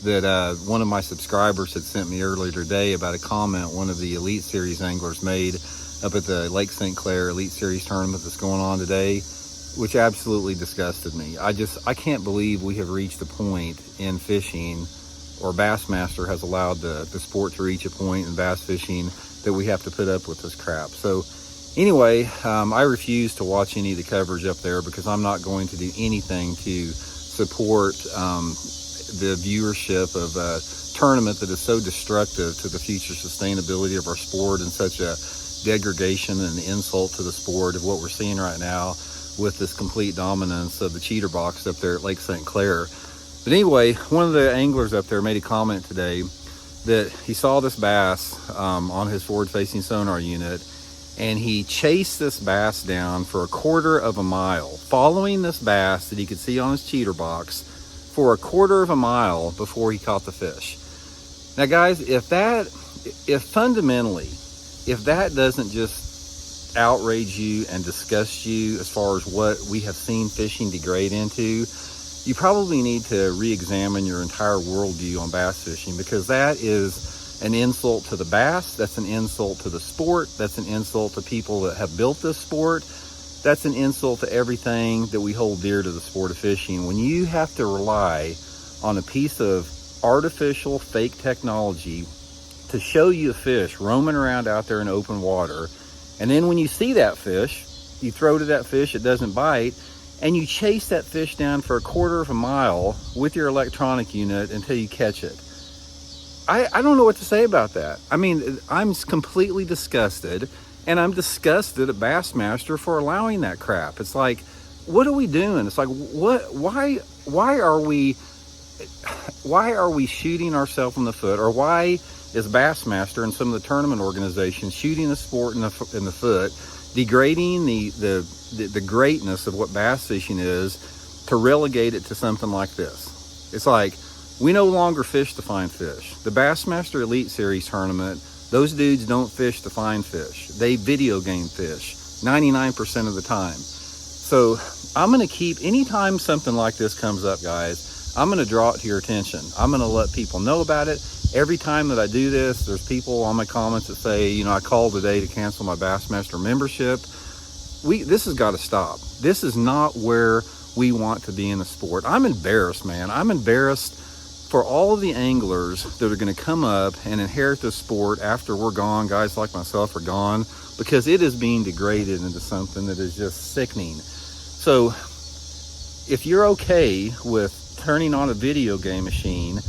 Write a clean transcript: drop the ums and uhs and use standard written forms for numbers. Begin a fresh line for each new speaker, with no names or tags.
that one of my subscribers had sent me earlier today about a comment one of the Elite Series anglers made up at the Lake St. Clair Elite Series tournament that's going on today, which absolutely disgusted me. I can't believe we have reached a point in fishing, or Bassmaster has allowed the sport to reach a point in bass fishing that we have to put up with this crap. So anyway, I refuse to watch any of the coverage up there because I'm not going to do anything to support the viewership of a tournament that is so destructive to the future sustainability of our sport, and such a degradation and insult to the sport of what we're seeing right now with this complete dominance of the cheater box up there at Lake St. Clair. But anyway, one of the anglers up there made a comment today that he saw this bass on his forward-facing sonar unit, and he chased this bass down for 1/4 of a mile, following this bass that he could see on his cheater box for 1/4 of a mile before he caught the fish. Now guys, if fundamentally, if that doesn't just outrage you and disgust you as far as what we have seen fishing degrade into, you probably need to re-examine your entire worldview on bass fishing, because that is an insult to the bass, that's an insult to the sport, that's an insult to people that have built this sport, that's an insult to everything that we hold dear to the sport of fishing. When you have to rely on a piece of artificial fake technology to show you a fish roaming around out there in open water, and then when you see that fish, you throw to that fish, it doesn't bite, and you chase that fish down for 1/4 of a mile with your electronic unit until you catch it. I don't know what to say about that. I mean, I'm completely disgusted, and I'm disgusted at Bassmaster for allowing that crap. It's like, what are we doing? It's like, why are we shooting ourselves in the foot? Or why is Bassmaster and some of the tournament organizations shooting the sport in the foot, degrading the greatness of what bass fishing is, to relegate it to something like this? It's like, we no longer fish to find fish. The Bassmaster Elite Series tournament, those dudes don't fish to find fish. They video game fish 99% of the time. So I'm going to keep, anytime something like this comes up, guys, I'm going to draw it to your attention. I'm going to let people know about it. Every time that I do this, there's people on my comments that say, you know, I called today to cancel my Bassmaster membership. This has got to stop. This is not where we want to be in the sport. I'm embarrassed, man. I'm embarrassed for all of the anglers that are going to come up and inherit this sport after we're gone. Guys like myself are gone, because it is being degraded into something that is just sickening. So if you're okay with turning on a video game machine